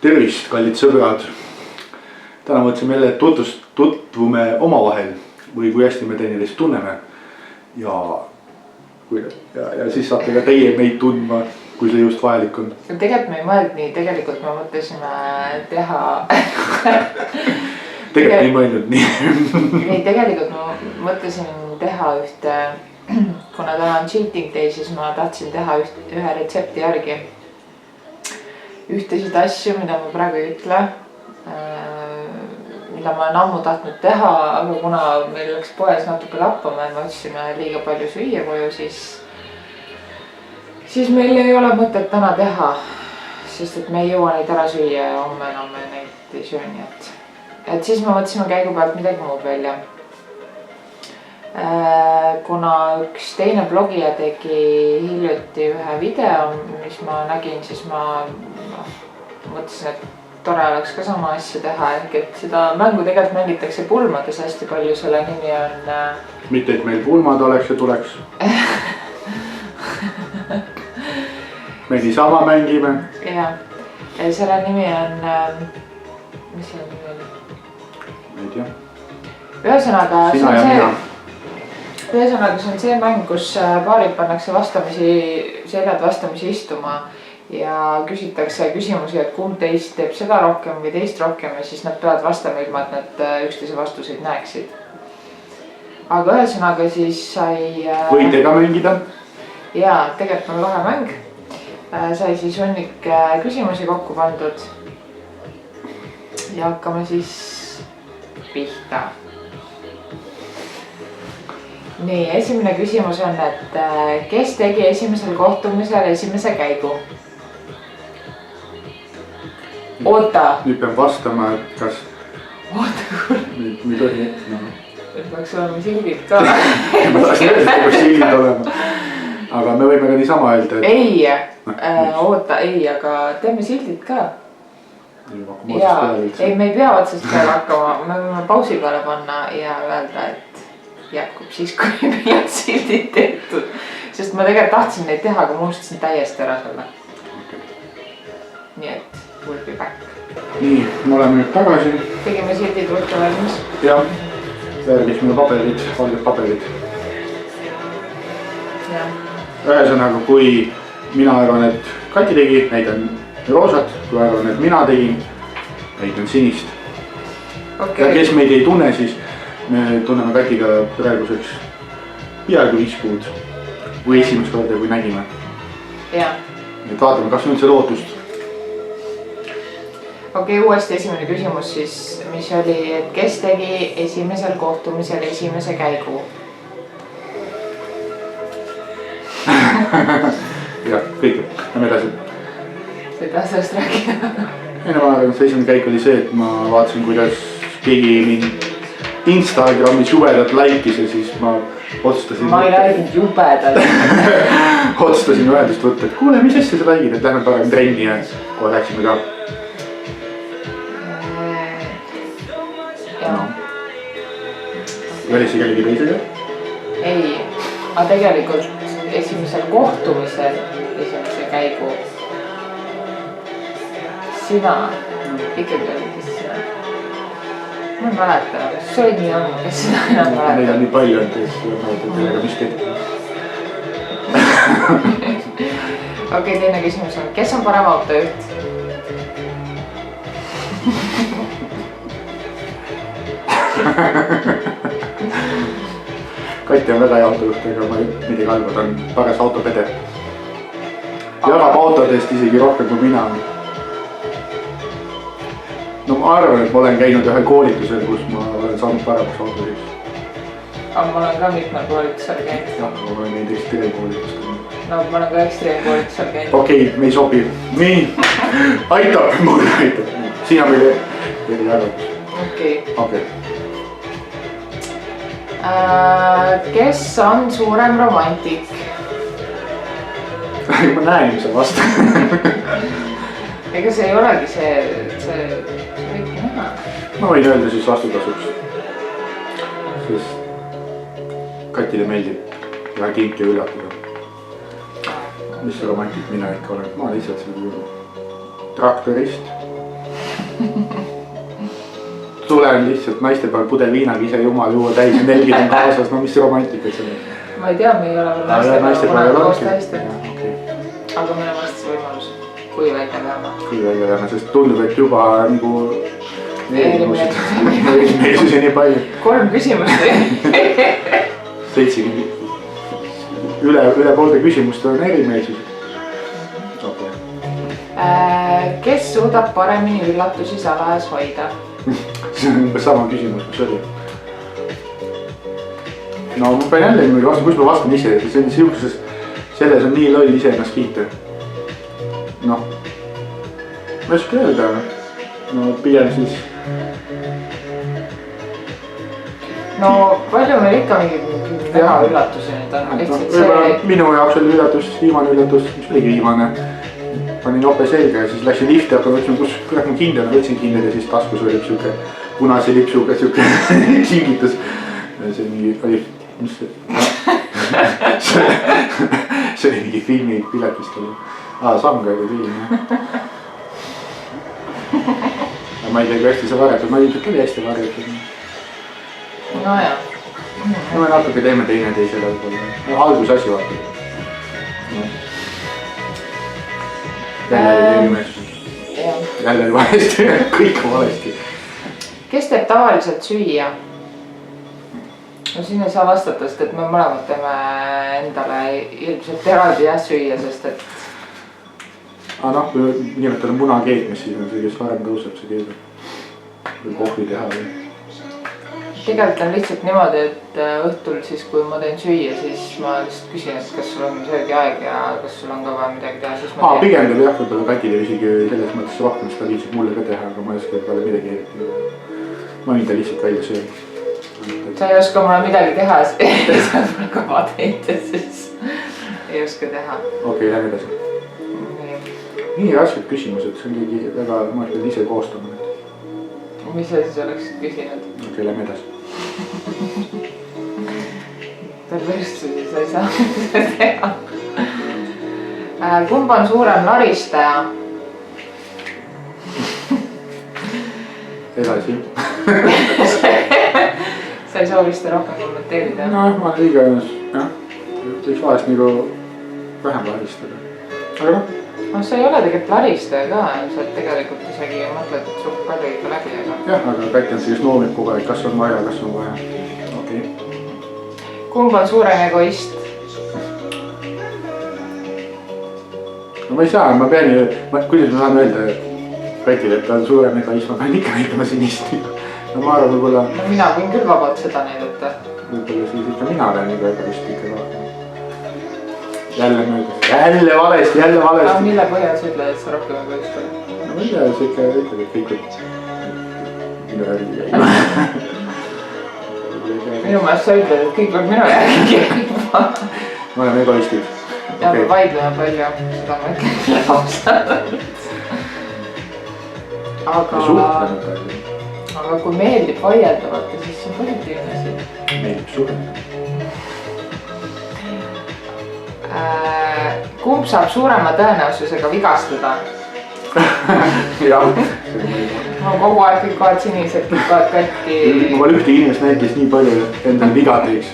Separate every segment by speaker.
Speaker 1: Tervist, kallid sõbrad. Täna mõtlesime jälle, et tutvume omavahel või kui hästi me teineteist tunneme. Ja siis saate ka teie meid tundma, kui see just vajalik on.
Speaker 2: Tegelikult me ei mõelnud nii, tegelikult me mõtlesime teha...
Speaker 1: Tegelikult ei mõelnud nii.
Speaker 2: Ei, tegelikult ma mõtlesin teha ühte, kuna täna on cheating day, siis ma tahtsin teha ühe retsepti järgi. Ühtesid asju, mida ma praegu ei ütle, mida ma olen ammu tahtnud teha, aga kuna meil läks poes natuke lappama ja me otsime liiga palju süüa koju, siis meil ei ole mõtet täna teha, sest et me ei jõua neid ära süüa ja homme enam me neid ei söö, nii et siis me mõtlesime käigu pealt midagi muud välja. Kuna üks teine blogija tegi hiljuti ühe video, mis ma nägin, siis ma mõtlesin, et tore oleks ka sama asja teha, ehk et seda mängu tegelikult mängitakse pulmades hästi palju, selle nimi on...
Speaker 1: Mitte, et meil pulmad oleks ja tuleks. Me niisama mängime.
Speaker 2: Jah, selle nimi on... Mis selle nimi oli?
Speaker 1: Ma ei tea.
Speaker 2: Ühesõnaga,
Speaker 1: Sina ja mina.
Speaker 2: Ühesõnaga, see on see mäng, kus paarid pannakse seljad vastamisi istuma ja küsitakse küsimusi, et kumb teist teeb seda rohkem või teist rohkem ja siis nad peavad vastama ilma, et nad üksteise vastuseid näeksid. Aga ühesõnaga siis sai...
Speaker 1: Võite ka mängida?
Speaker 2: Jaa, tegelikult on lahe mäng. Sai siis hunnik küsimusi kokku pandud. Ja hakkame siis pihta. Nii, esimene küsimus on, et kes tegi esimesel kohtumisel esimese käigu? Oota!
Speaker 1: Nüüd pean vastama, et kas...
Speaker 2: Oota, kuule!
Speaker 1: Nüüd oli...
Speaker 2: Nüüd peaks olema sildid ka.
Speaker 1: Ma tahtsin öelda, kus sildid olema. Aga me võime ka niisama öelda, et...
Speaker 2: Ei, oota, ei, aga teeme sildid ka. Jaa, ei, me ei pea otsast peale hakkama. Me võime pausi peale panna ja öelda, et jätkub siis, kui meil on sildid tehtud. Sest ma tegelikult tahtsin neid teha, aga ma unustasin täiesti ära selle. Nii et we'll be back.
Speaker 1: Nii, me oleme nüüd tagasi.
Speaker 2: Tegime sildid võtta valmis.
Speaker 1: Jah, järgis meil paberid, valged paberid. Ühesõnaga, kui mina arvan, et Kati tegi, neid on roosat. Kui arvan, et mina tegin, neid on sinist. Ja kes meid ei tunne, siis me tunneme Katiga praeguseks peaaegu 5 kuud. Või esimest korda, kui nägime.
Speaker 2: Jah.
Speaker 1: Et vaatame, kas on üldse lootust.
Speaker 2: Okei, uuesti esimene küsimus siis, mis oli, et kes tegi esimesel kohtumisel esimese käigu?
Speaker 1: Jah, kõik. Lähme edasi.
Speaker 2: Sa ei taha sellest rääkida?
Speaker 1: Ei, no ma arvan, et see esimene käik oli see, et ma vaatasin, kuidas keegi mind Instagramis jubedalt laikis ja siis ma otsustasin...
Speaker 2: Ma ei rääginud jubedalt.
Speaker 1: Otsustasin ühendust võtta, et kuule, mis asja sa räägid, et lähme parem trenni ja kohe läksime ka. Oli see kellegi teisega?
Speaker 2: Ei, aga tegelikult esimesel kohtumisel esimese käigu sina ikkagi oli kes sina. Ma ei mäleta, see oli nii ammu, kes seda enam mäleta.
Speaker 1: Neid on nii palju, et kellega mis tehti.
Speaker 2: Okei, teine küsimus on, kes on parem autojuht?
Speaker 1: Kati on väga hea autojuht, ega ma midagi halba, ta on paras autopede. Jagab autodest isegi rohkem kui mina. No ma arvan, et ma olen käinud ühel koolitusel, kus ma olen saanud paremaks autojuhiks.
Speaker 2: Aga ma olen ka mitmel koolitusel käinud.
Speaker 1: Jah, ma olen neid ekstreemkoolitust käinud.
Speaker 2: No ma olen ka ekstreemkoolitusel käinud.
Speaker 1: Okei, me ei sobi. Nii, aitab, mulle aitab. Sina meil ei arvamus. Okei.
Speaker 2: Kes on suurem romantik?
Speaker 1: Ma näen, mis sa vastan.
Speaker 2: Ega see ei olegi see võibki näha.
Speaker 1: Ma võin öelda siis vastutasuks. Sest Katile meeldib ja kinki üllatada. Mis see romantik mina ikka olen? Ma lihtsalt selline traktorist. tulen lihtsalt naiste peal pudel viinaga ise jumal juua täis ja 40 on kaasas, no mis romantikad see on?
Speaker 2: ma ei tea, me ei ole veel naiste peal koos tähistanud. Aga meil on vast see võimalus, kui välja peame.
Speaker 1: Kui välja peame, sest tundub, et juba nagu erimeelsusi nii palju.
Speaker 2: 3 küsimust või?
Speaker 1: 70, üle poolte küsimust on erimeelsusi.
Speaker 2: Kes suudab paremini üllatusi salajas hoida?
Speaker 1: See on umbes sama küsimus, mis oli. No ma pean jälle niimoodi vastama, kus ma vastan ise, see on sihukeses, selles on nii loll ise ennast kiita. Noh, ma ei oska öelda, no pigem siis.
Speaker 2: No palju meil ikka mingi väga üllatusi nüüd on.
Speaker 1: Minu jaoks oli üllatus, viimane üllatus, mis oligi viimane. Panin jope selga ja siis läksin lifti, aga mõtlesin, kus kurat ma kindel, võtsin kindel ja siis taskus oli siuke punase lipsuga siuke kingitus. See mingi oli, mis see? See oli mingi filmi piletist oli. Sanga oli film. Ma ei tea, kui hästi see varjatud, ma ilmselt oli hästi varjatud.
Speaker 2: No jah.
Speaker 1: No me natuke teeme teineteisele võib-olla. Algusasi vaata. Jälle oli valesti, kõik on valesti.
Speaker 2: Kes teeb tavaliselt süüa? No siin ei saa vastata, sest et me mõlemad teeme endale ilmselt eraldi jah süüa, sest et...
Speaker 1: Noh, kui nimetada muna keetmis, siis on see, kes varem tõuseb, see keedab. Või kohvi teha või.
Speaker 2: Tegelikult on lihtsalt niimoodi, et õhtul siis, kui ma teen süüa, siis ma lihtsalt küsin, et kas sul on söögiaeg ja kas sul on ka vaja midagi teha, siis ma teen.
Speaker 1: Pigem teeb jah, võib-olla Katile isegi selles mõttes rohkem, seda viitsib mulle ka teha, aga ma ei oska peale midagi eriti. Ma võin ta lihtsalt välja sööma.
Speaker 2: Sa ei oska mulle midagi teha, siis on mul kõva teid ja siis ei oska teha.
Speaker 1: Okei, lähme edasi. Nii rasked küsimused, see on keegi väga, ma ütlen ise koostama.
Speaker 2: Mis sa siis oleksid küsinud?
Speaker 1: Okei, lähme edasi.
Speaker 2: Perversusi sa ei saa teha. Kumb on suurem laristaja?
Speaker 1: Edasi.
Speaker 2: Sa ei soovi seda rohkem kommenteerida?
Speaker 1: No ma olen liiga ennast, jah. Võiks vahest nagu vähem laristada. Aga noh.
Speaker 2: No sa ei ole tegelikult laristaja ka, sa tegelikult isegi mõtled, et suht palju ikka läbi, aga...
Speaker 1: Jah, aga Kati on siis noomib kogu aeg, kas on vaja, kas on vaja. Okei.
Speaker 2: Kumb on suurem egoist?
Speaker 1: No ma ei saa, ma pean ju, kuidas ma saan öelda Katile, et ta on suurem egoist, ma pean ikka näitama sinist. No ma arvan võib-olla...
Speaker 2: No mina võin küll vabalt seda näidata.
Speaker 1: Võib-olla siis ikka mina olen juba egoist ikka vaatama. Jälle möödas, jälle valesti.
Speaker 2: Aga mille põhjal sa ütled, et sa rohkem egoist oled?
Speaker 1: No ma ei tea, see ikka ütleb, et kõik on minu järgi käima.
Speaker 2: Minu meelest sa ütled, et kõik on minu järgi käima.
Speaker 1: Me oleme egoistid.
Speaker 2: Ja me vaidleme palju, seda ma ütlen ausalt. Aga kui meeldib vaielda, vaata, siis see on positiivne asi.
Speaker 1: Meeldib suurem.
Speaker 2: Kumb saab suurema tõenäosusega vigastada?
Speaker 1: Jah.
Speaker 2: Ma kogu aeg kõik kohad sinised, kõik kohad katki.
Speaker 1: Ma ühte inimest näitas nii palju, et endal viga teeks.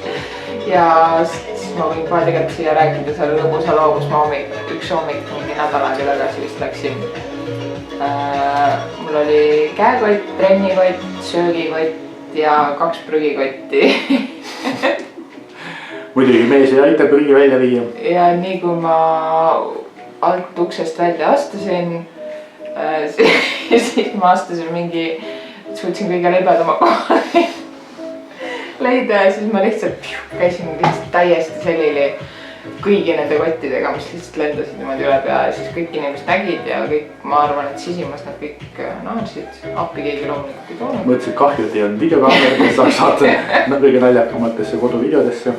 Speaker 2: Ja siis ma võin kohe tegelikult siia rääkida selle lõbusa loo, kus ma üks hommik mingi nädal aega tagasi vist läksin. Mul oli käekott, trennikott, söögikott ja 2 prügikotti. Muidugi mees ei aita prügi välja viia. Ja nii kui ma alt uksest välja astusin, siis ma astusin mingi, suutsin kõige libedama kohale leida ja siis ma lihtsalt käisin täiesti selili kõigi nende kottidega, mis lihtsalt lendasid niimoodi üle pea ja siis kõik inimesed nägid ja kõik, ma arvan, et sisimas nad kõik naersid, appi keegi loomulikult ei toonud. Mõtlesin, kahju, et ei olnud videokaamerat, saaks saata kõige naljakamatesse koduvideodesse.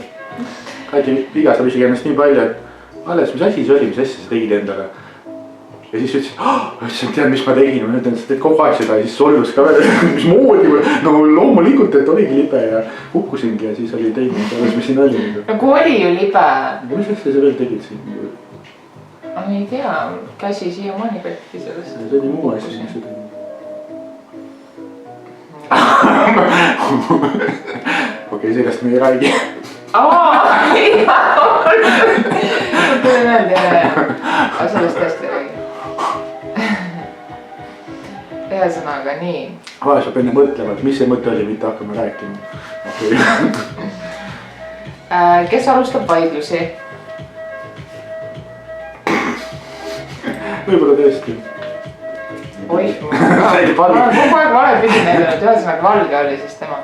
Speaker 2: Kati vigastab isegi ennast nii palju, et alles, mis asi see oli, mis asja sa tegid endale. Ja siis ütlesin, tead, mis ma tegin, ma ütlen, sa teed kogu aeg seda ja siis solvus ka veel, mis moodi, no loomulikult, et oligi libe ja kukkusingi ja siis oli teine, mis siin oli. No kui oli ju libe.
Speaker 1: Mis asja sa veel tegid siin?
Speaker 2: Ma ei tea, käsi siiamaani katki sellest.
Speaker 1: See oli muu asja, mis sa tegid. Okei, sellest me ei räägi.
Speaker 2: Mul tuli meelde, aga sellest tõesti ei räägi. Ühesõnaga nii.
Speaker 1: Vahest peab enne mõtlema, et mis see mõte oli, mitte hakkame rääkima. Okay.
Speaker 2: Kes alustab vaidlusi?
Speaker 1: Võib-olla tõesti.
Speaker 2: Oih, ma olen kogu aeg valepidi näidanud, ühesõnaga Valge oli siis tema.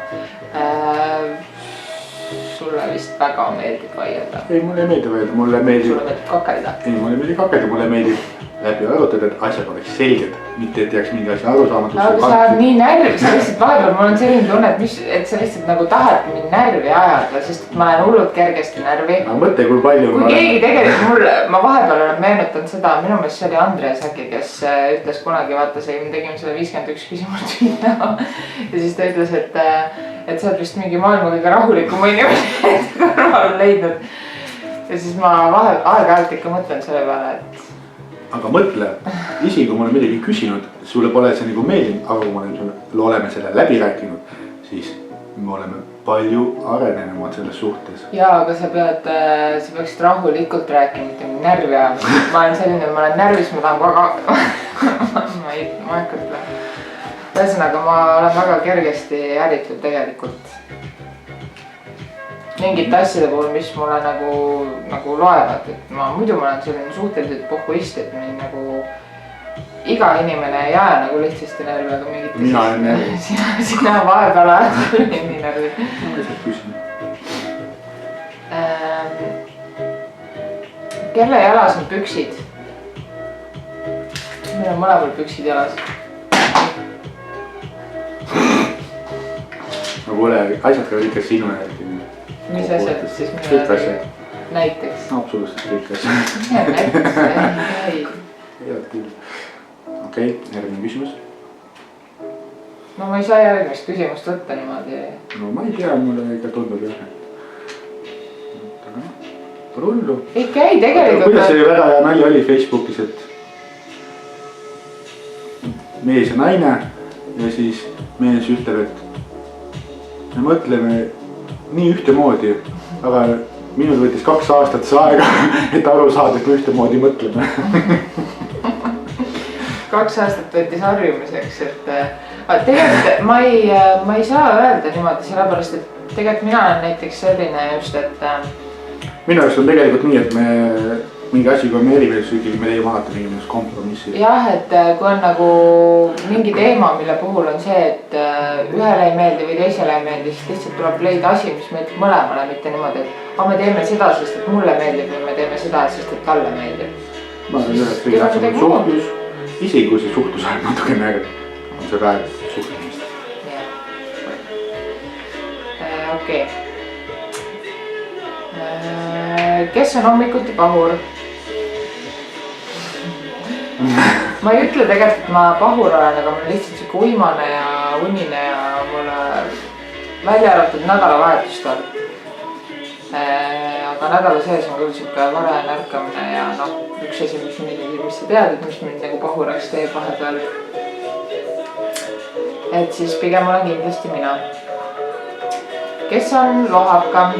Speaker 2: Sulle vist väga meeldib vaielda.
Speaker 1: Ei, mulle ei meeldi vaielda, mulle meeldib.
Speaker 2: Sulle meeldib kakelda?
Speaker 1: Ei, mulle ei meeldi kakelda, mulle meeldib läbi arutada, et asjad oleks selged. Mitte, et jääks mingi asja arusaamatuks.
Speaker 2: Aga sa oled nii närv, sa lihtsalt vahepeal, mul on selline tunne, et sa lihtsalt nagu tahad mind närvi ajada, sest ma olen hullult kergesti närvi.
Speaker 1: Ma mõtle, kui palju
Speaker 2: kui keegi tegelikult mulle, ma vahepeal olen meenutanud seda, minu meelest see oli Andres äkki, kes ütles kunagi, vaata see, me tegime selle 51 küsimust video. Ja siis ta ütles, et sa oled vist mingi maailma kõige rahulikuma inimene kõrval leidnud. Ja siis ma aeg-ajalt ikka mõtlen selle peale, et
Speaker 1: aga mõtle, isegi kui ma olen midagi küsinud, sulle pole see nagu meeldinud, aga kui me oleme selle läbi rääkinud, siis me oleme palju arenenud selles suhtes.
Speaker 2: Jaa, aga sa peaksid rahulikult rääkima, mitte mind närvi ajama. Ma olen selline, ma olen närvis, ma tahan kogu ma ei hakka ütle. Ühesõnaga, ma olen väga kergesti ärritud tegelikult. Mingite asjade puhul, mis mulle nagu loevad, et muidu ma olen selline suhteliselt pohhuist, et mind nagu iga inimene ei aja nagu lihtsasti närvi, aga mingit
Speaker 1: mina olen närvi.
Speaker 2: Sina vahepeal ajad nii närvi.
Speaker 1: Ma lihtsalt küsin.
Speaker 2: Kelle jalas on püksid? Meil on mõlemal püksid jalas.
Speaker 1: No kuule, asjad ka ikka sinu järgi.
Speaker 2: Mis asjad siis
Speaker 1: kõik asjad.
Speaker 2: Näiteks?
Speaker 1: Absoluutselt kõik asjad.
Speaker 2: Näiteks, ei.
Speaker 1: Head küll. Okei, järgmine küsimus.
Speaker 2: No ma ei saa järgmist küsimust võtta niimoodi.
Speaker 1: No ma ei tea, mulle ikka tundub jah. Aga noh, pole hullu.
Speaker 2: Ikka ei, tegelikult.
Speaker 1: Kuidas see väga hea nali oli Facebookis, et mees ja naine ja siis mees ütleb, et me mõtleme nii ühtemoodi, aga minul võttis 2 aastat see aega, et aru saada, et me ühtemoodi mõtleme.
Speaker 2: 2 aastat võttis harjumiseks, et tegelikult ma ei saa öelda niimoodi, sellepärast, et tegelikult mina olen näiteks selline just, et
Speaker 1: minu jaoks on tegelikult nii, et me mingi asi, kui me erimeelsus ikkagi, me leiame alati mingi kompromissi.
Speaker 2: Jah, et kui on nagu mingi teema, mille puhul on see, et ühele ei meeldi või teisele ei meeldi, siis lihtsalt tuleb leida asi, mis meeldib mõlemale, mitte niimoodi, et me teeme seda, sest et mulle meeldib või me teeme seda, sest et talle meeldib.
Speaker 1: Ma olen ühes kõige asjad suhtlus, isegi kui see suhtlus ajab natuke närv, on see väär suhtlemist.
Speaker 2: Okei. Kes on hommikuti pahur? Ma ei ütle tegelikult, et ma pahur olen, aga ma olen lihtsalt siuke uimane ja unine ja mulle välja arvatud nädalavahetust on. Aga nädala sees on küll siuke varajane ärkamine ja noh, üks asi, mis sa tead, et mis mind nagu pahuraks teeb vahepeal. Et siis pigem olen kindlasti mina. Kes on lohakam?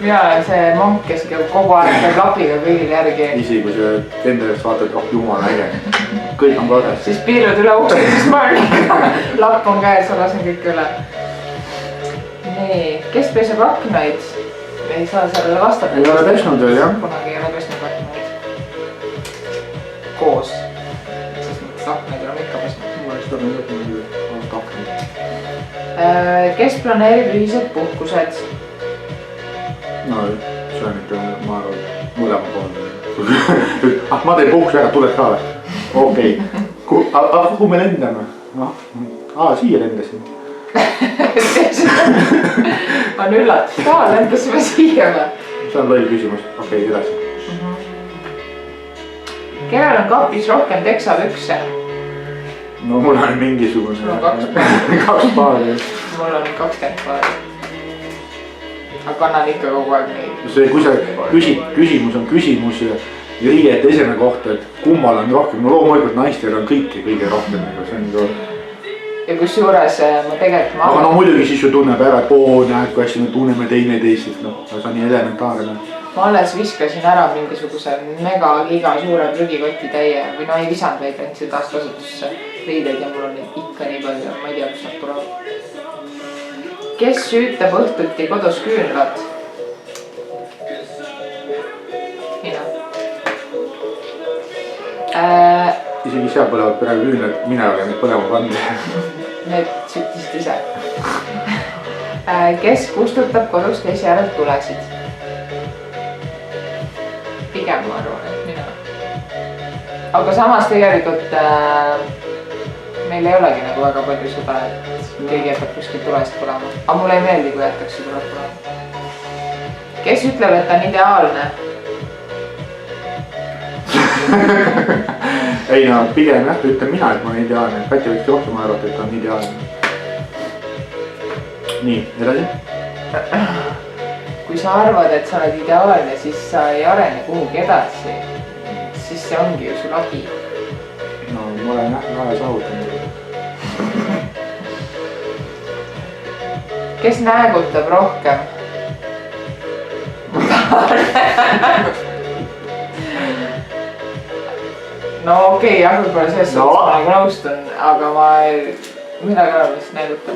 Speaker 2: Mina olen see monk, kes kogu aeg käib lapiga kõigil järgi.
Speaker 1: Isi, kui sa enda eest vaatad, oh jumal äge, kõik on korras.
Speaker 2: Siis piirud üle ukse, siis ma olen ikka, lapp on käes, lasen kõik üle. Nii, kes peseb aknaid? Ei saa sellele vastata.
Speaker 1: Ei ole pesnud veel, jah?
Speaker 2: Kunagi ei ole pesnud aknaid. Koos. Sest mõttes aknaid oleme ikka pesnud.
Speaker 1: Ma oleks tõmmel aknaid.
Speaker 2: Kes planeerib ühised puhkused?
Speaker 1: No, see on ikka, ma arvan, mõlema poole. Ma teen puhkus ära, tuled ka või? Okei. Aga kuhu me lendame? Siia lendasin.
Speaker 2: On üllatus, lendasime siia või?
Speaker 1: See on loll küsimus, okei, edasi.
Speaker 2: Kellel on kapis rohkem teksapükse?
Speaker 1: No mul on mingisugune.
Speaker 2: Mul on 2 paari.
Speaker 1: 2 paari.
Speaker 2: Mul on 20 paari. Aga kannan ikka kogu aeg neid.
Speaker 1: See, kui sa küsid, küsimus on küsimus riiete eseme kohta, et kummal on rohkem, no loomulikult naistel on kõiki kõige rohkem, aga see on ka.
Speaker 2: ja kusjuures ma tegelikult.
Speaker 1: aga no muidugi siis ju tunneb ära, et oo näed, kui hästi me tunneme teineteist, et noh, see on nii elementaarne.
Speaker 2: ma alles viskasin ära mingisuguse mega giga suure prügikoti täie või no ei visanud, vaid andsin taaskasutusse riideid ja mul on neid ikka nii palju, ma ei tea, kust nad tulevad. kes süütab õhtuti kodus küünlad? mina.
Speaker 1: isegi seal põlevad praegu küünlad, mina olen neid põlema pannud.
Speaker 2: Need süttisid ise. kes kustutab kodus teise järelt tulesid? pigem ma arvan, et mina. aga samas tegelikult meil ei olegi nagu väga palju seda, et keegi jätab kuskil tulest põlema. aga mulle ei meeldi, kui jätakse tuled põlema. kes ütleb, et ta on ideaalne?
Speaker 1: ei no pigem jah, ütlen mina, et ma olen ideaalne. Kati võiks rohkem arvata, et ta on ideaalne. nii, edasi.
Speaker 2: kui sa arvad, et sa oled ideaalne, siis sa ei arene kuhugi edasi. siis see ongi ju su lagi.
Speaker 1: no ma olen jah, vaja saavutanud.
Speaker 2: kes näägutab rohkem? no okei, jah, võib-olla selles suhtes ma nagu nõustun, aga mina ka vist näägutan.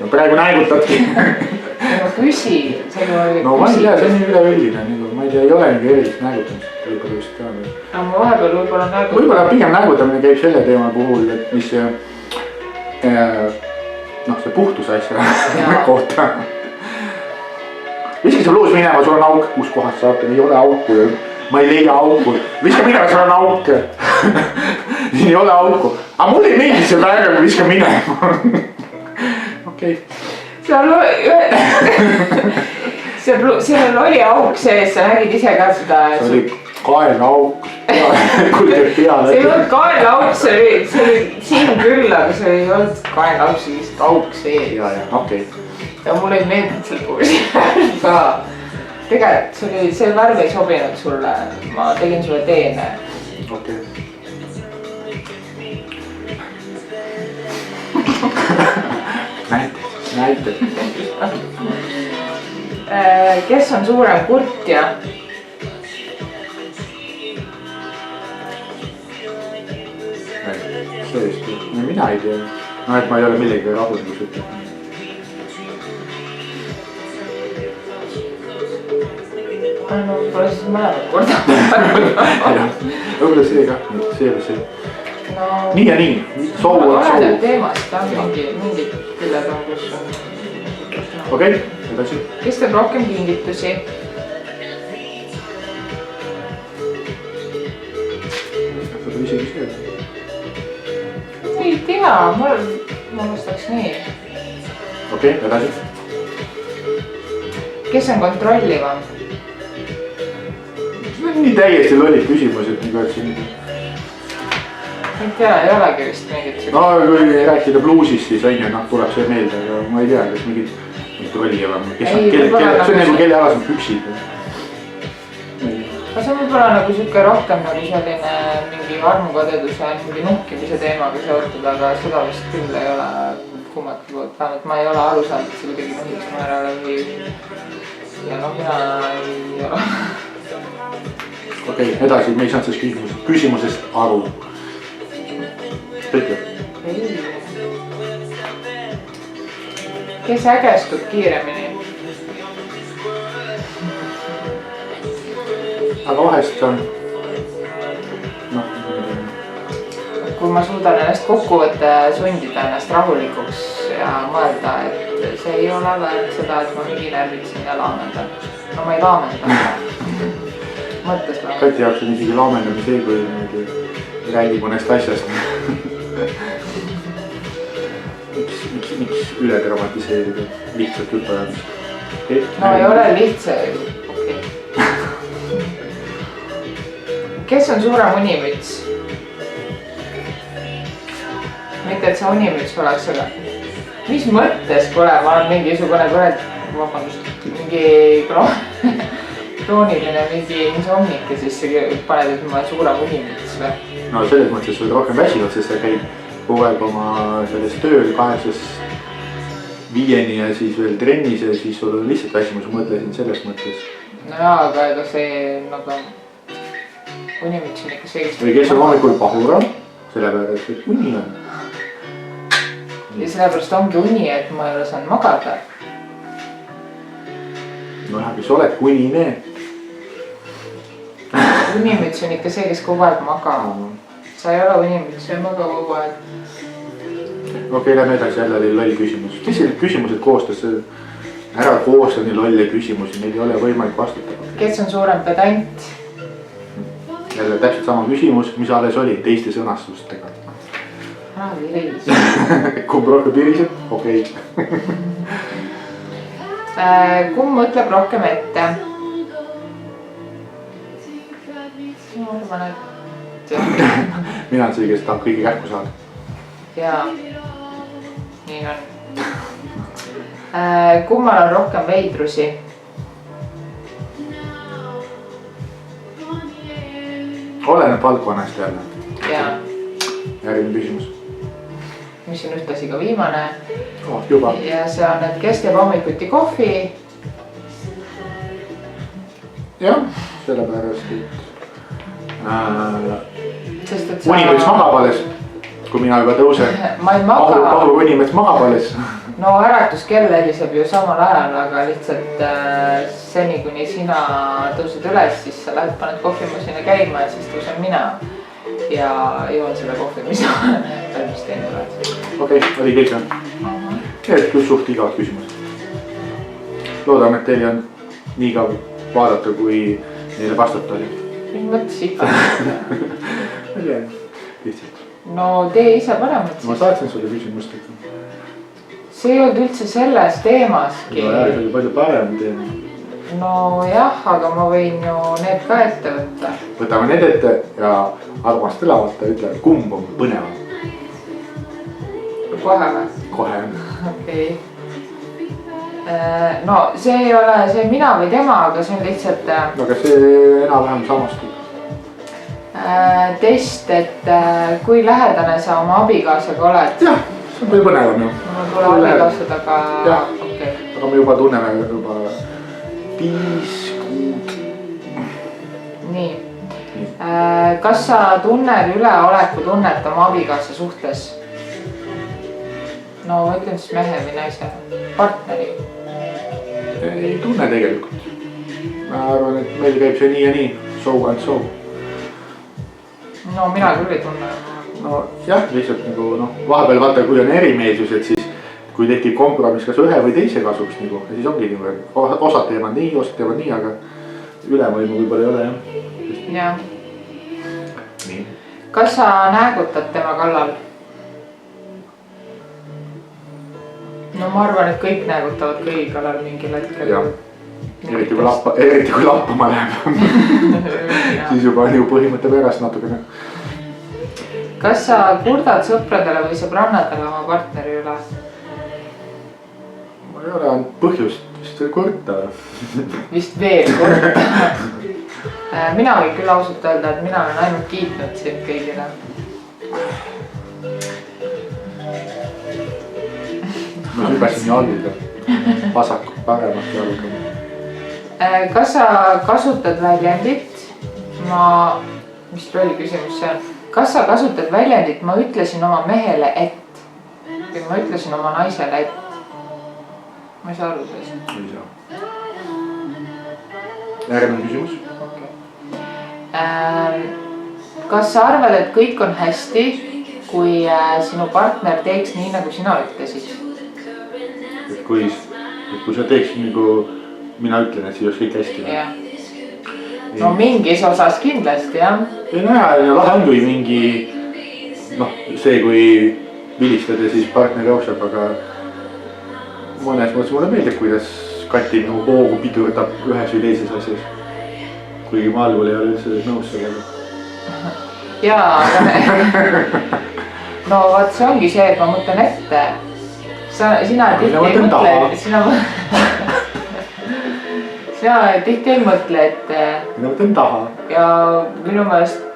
Speaker 1: no praegu näägutadki.
Speaker 2: no küsi, see kui oli.
Speaker 1: no ma ei tea, see on nii üleüldine, ma ei tea, ei ole mingi erilist näägutamist võib-olla vist ka.
Speaker 2: no ma vahepeal võib-olla näägutan.
Speaker 1: võib-olla pigem näägutamine käib selle teema puhul, et mis noh, see puhtuse asja kohta. viska see luus minema, sul on auk, kus kohas saab, ei ole auku. ma ei leia auku, viska minema, sul on auk. siin ei ole auku, aga mulle ei meeldi see praegu, kui viska minema. okei. seal oli
Speaker 2: auk sees, sa nägid ise ka seda.
Speaker 1: see oli kaelauk.
Speaker 2: see ei olnud kaelauk, see oli siin küll, aga see ei olnud kaelauk, see oli lihtsalt auk sees.
Speaker 1: ja, okei.
Speaker 2: ja mulle ei meeldinud selle puhul ka. tegelikult see värv ei sobinud sulle, ma tegin sulle teene.
Speaker 1: okei. näited.
Speaker 2: kes on suurem kurtja?
Speaker 1: tõesti, mina ei tea. no et ma ei ole millegagi rahul, kus ütleb.
Speaker 2: no pole siis mõlemad korda.
Speaker 1: võib-olla see ka, see või see.
Speaker 2: no
Speaker 1: nii ja nii, soov on soov.
Speaker 2: oleneb teemast, on mingid küljed on, kus on.
Speaker 1: okei, edasi.
Speaker 2: kes teeb rohkem kingitusi?
Speaker 1: võib-olla isegi see.
Speaker 2: ei tea, ma vastaks nii.
Speaker 1: okei, edasi.
Speaker 2: kes on kontrollivam?
Speaker 1: nii täiesti lollid küsimused, nagu et siin.
Speaker 2: ei tea, ei olegi vist mingit.
Speaker 1: no kui rääkida bluusist, siis on ju, noh, tuleb see meelde, aga ma ei tea, kas mingid kontrollivam. see on nagu kelle alas on püksid.
Speaker 2: aga see on võib-olla nagu siuke rohkem nagu selline mingi armukadeduse, mingi nuhkimise teemaga seotud, aga seda vist küll ei ole kummagi poolt, vähemalt ma ei ole aru saanud, et see kuidagi nuhiks mu järele või. ja noh, mina ei ole.
Speaker 1: okei, edasi, me ei saanud sellest küsimusest aru. ütle.
Speaker 2: kes ägestub kiiremini?
Speaker 1: aga vahest on, noh.
Speaker 2: kui ma suudan ennast kokku võtta ja sundida ennast rahulikuks ja mõelda, et see ei ole väärt seda, et ma mingi närviksin ja laamendan. no ma ei laamenda. mõttes laamendan.
Speaker 1: Kati jaoks on isegi laamendamine see, kui räägib mõnest asjast. miks üle dramatiseerida lihtsalt juttu ajamist?
Speaker 2: no ei ole lihtsalt, okei. kes on suurem unimüts? mitte, et see unimüts oleks, aga mis mõttes, kuule, ma olen mingisugune kurat, vabandust, mingi krooniline mingi insomnik ja siis paned endale suurem unimüts või?
Speaker 1: No selles mõttes sa oled rohkem väsinud, sest sa käid kogu aeg oma selles tööl 8-5 ja siis veel trennis ja siis sul on lihtsalt väsimus, mõtlesin selles mõttes.
Speaker 2: No jaa, aga ega see nagu unimüts on ikka see, kes...
Speaker 1: Või kes on hommikul pahura, sellepärast, et uni on.
Speaker 2: Ja sellepärast ongi uni, et ma ei ole saanud magada.
Speaker 1: No jah, kes oled unine.
Speaker 2: Unimüts on ikka see, kes kogu aeg magab. Sa ei ole unimüts, sa ei maga kogu aeg.
Speaker 1: Okei, lähme edasi, jälle oli loll küsimus. Kes need küsimused koostas? Ära koosta nii lolle küsimusi, neid ei ole võimalik vastutada.
Speaker 2: Kes on suurem pedant?
Speaker 1: Jälle täpselt sama küsimus, mis alles oli, teiste sõnastustega.
Speaker 2: Viris.
Speaker 1: Kumb rohkem viriseb? Okei.
Speaker 2: Kumb mõtleb rohkem ette? Ma arvan, et...
Speaker 1: Mina on see, kes tahab kõigi kähku saada.
Speaker 2: Jaa, nii on. Kummal on rohkem veidrusi?
Speaker 1: Oleneb valdkonnast jälle.
Speaker 2: Jaa.
Speaker 1: Järgmine küsimus.
Speaker 2: Mis on ühtlasi ka viimane.
Speaker 1: Juba. Ja
Speaker 2: see on, et kes teeb hommikuti kohvi?
Speaker 1: Jah, sellepärast,
Speaker 2: et...
Speaker 1: Unimüts magab alles, kui mina juba tõusen.
Speaker 2: Ma ei maga.
Speaker 1: Pahur unimüts magab alles.
Speaker 2: No äratuskell heliseb ju samal ajal, aga lihtsalt seni kuni sina tõused üles, siis sa lähed, paned kohvimasina käima ja siis tõusen mina. Ja joon seda kohvi, mis valmis teen tuled.
Speaker 1: Okei, oli kõik on. Need küll suht igavad küsimused. Loodan, et teil on nii ka vaadata, kui neile vastata oli.
Speaker 2: Mis mõttes ikka?
Speaker 1: Lihtsalt.
Speaker 2: No tee ise paremat siis.
Speaker 1: Ma saatsin sulle küsimust.
Speaker 2: See ei olnud üldse selles teemaski.
Speaker 1: No jah, see oli palju parem teema.
Speaker 2: No jah, aga ma võin ju need ka ette võtta.
Speaker 1: Võtame need ette ja armast elavata ütle, kumb on põnevam.
Speaker 2: Kohe või?
Speaker 1: Kohe.
Speaker 2: Okei. No see ei ole see mina või tema, aga see on lihtsalt...
Speaker 1: Aga see enam-vähem samastub.
Speaker 2: Test, et kui lähedane sa oma abikaasaga oled.
Speaker 1: Jah, see on palju põnevam ju.
Speaker 2: Ma pole abikaasad, aga...
Speaker 1: Okay. Aga me juba tunneme juba 5 kuud.
Speaker 2: Nii. Kas sa tunned üleoleku tunnet oma abikaasa suhtes? No ütlen siis mehe või naise, partneri.
Speaker 1: Ei tunne tegelikult. Ma arvan, et meil käib see nii ja nii, show and show.
Speaker 2: No mina küll ei tunne.
Speaker 1: No jah, lihtsalt nagu vahepeal vaata, kui on erimeelsused, siis kui tekib kompromiss kas ühe või teise kasuks nagu, siis ongi nagu, osad teevad nii, aga ülevõimu võib-olla ei ole jah.
Speaker 2: Jah.
Speaker 1: Nii.
Speaker 2: Kas sa näägutad tema kallal? No ma arvan, et kõik näägutavad kõigi kallal mingil hetkel.
Speaker 1: Jah, eriti kui lappama läheb. Siis juba on ju põhimõtte pärast natukene.
Speaker 2: Kas sa kurdad sõpradele või sõbrannadele oma partneri üle?
Speaker 1: Ma ei ole ainult põhjust vist veel kurta.
Speaker 2: Vist veel kurta. Mina võin küll ausalt öelda, et mina olen ainult kiitnud sind kõigile.
Speaker 1: Ma sügasin jalga, vasaku, paremat jalga.
Speaker 2: Kas sa kasutad väljendit? Mis oli küsimus see on? Kas sa kasutad väljendit, ma ütlesin oma mehele, et? Või ma ütlesin oma naisele, et? Ma ei saa aru sellest.
Speaker 1: Ei saa. Järgmine küsimus.
Speaker 2: Kas sa arvad, et kõik on hästi, kui sinu partner teeks nii, nagu sina ütlesid?
Speaker 1: Et kui sa teeksid nagu mina ütlen, et siis oleks kõik hästi.
Speaker 2: Jah. No mingis osas kindlasti, jah.
Speaker 1: Ei no ja lahe on, kui mingi see, kui vilistada, siis partner jookseb, aga mõnes mõttes mulle meeldib, kuidas Kati nagu hoogu pidurdab ühes või teises asjas. Kuigi ma algul ei ole üldse nõus sellega.
Speaker 2: Jaa, aga no vaat see ongi see, et ma mõtlen ette. Sina tihti ei mõtle, mina tihti ei mõtle, et.
Speaker 1: mina mõtlen taha.
Speaker 2: ja minu meelest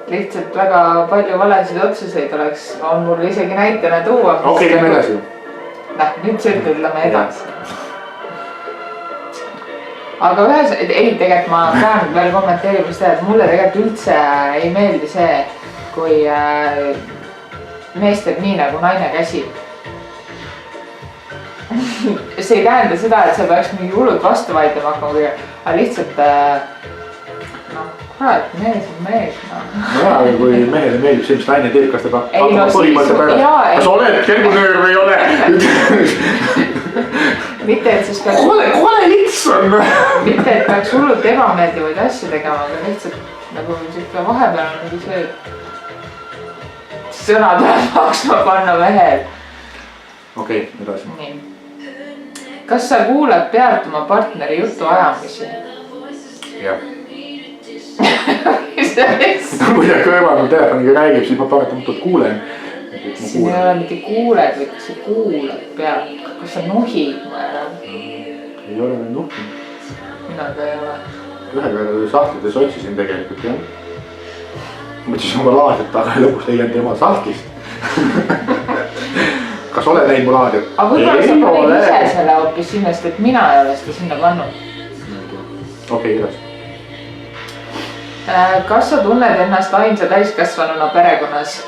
Speaker 2: lihtsalt väga palju valesid otsuseid on mul isegi näitena tuua.
Speaker 1: Okei, lähme edasi.
Speaker 2: Nüüd sa ütled, lähme edasi. aga tegelikult ma pean veel kommenteerima seda, et mulle tegelikult üldse ei meeldi see, kui mees teeb nii, nagu naine käsib. see ei tähenda seda, et sa peaks mingi hullult vastu vaidlema hakkama, aga lihtsalt kurat, mees on mees,
Speaker 1: no jaa, kui mehele meeldib see, mis naine teeb, kas ta hakkab põhimõtte peale, kas oled kelgunöör või ei ole?
Speaker 2: mitte, et siis peaks.
Speaker 1: Kole lits on.
Speaker 2: mitte, et peaks hullult ebameeldivaid asju tegema, aga lihtsalt nagu siuke vahepeal on nagu see, et sõna tuleb maksma panna mehel.
Speaker 1: Okei, edasi.
Speaker 2: nii. Kas sa kuulad pealt oma partneri jutu ajamisi?
Speaker 1: jah. kui ta kõrval telefoniga räägib, siis ma paratamatult kuulen.
Speaker 2: siin ei ole mitte kuuled, vaid kas sa kuulad pealt. Kas sa nuhid mõelda?
Speaker 1: ei ole veel nuhkinud.
Speaker 2: Mina ka ei ole.
Speaker 1: ühe sahtlides otsisin tegelikult jah. Mõtlesin oma laadiat, aga lõpuks leian tema sahtlist. Kas oled näinud mu laadiat?
Speaker 2: aga võib-olla sa panid ise selle hoopis sinna, sest et mina ei ole seda sinna pannud.
Speaker 1: Okei, edasi.
Speaker 2: Kas sa tunned ennast ainsa täiskasvanuna perekonnas?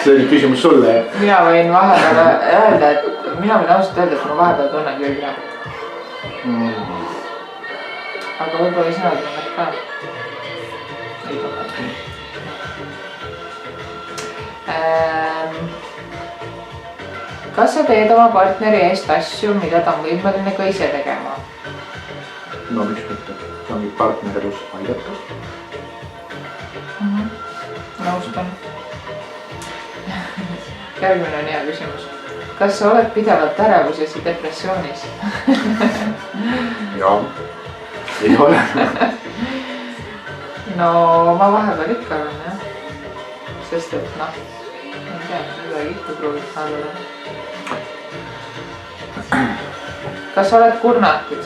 Speaker 1: see oli küsimus sulle.
Speaker 2: mina võin vahepeal öelda, et mina võin ausalt öelda, et ma vahepeal tunnen küll jah. aga võib-olla sina tunned ka. ei tunne. Kas sa teed oma partneri eest asju, mida ta on võimeline ka ise tegema?
Speaker 1: no miks mitte, see ongi partnerlus aidata.
Speaker 2: nõustun. järgmine on hea küsimus. Kas sa oled pidevalt ärevuses ja depressioonis?
Speaker 1: jaa, ei ole.
Speaker 2: no ma vahepeal ikka olen jah. sest et ma ei tea, midagi ikka proovib alla. Kas sa oled kurnatud?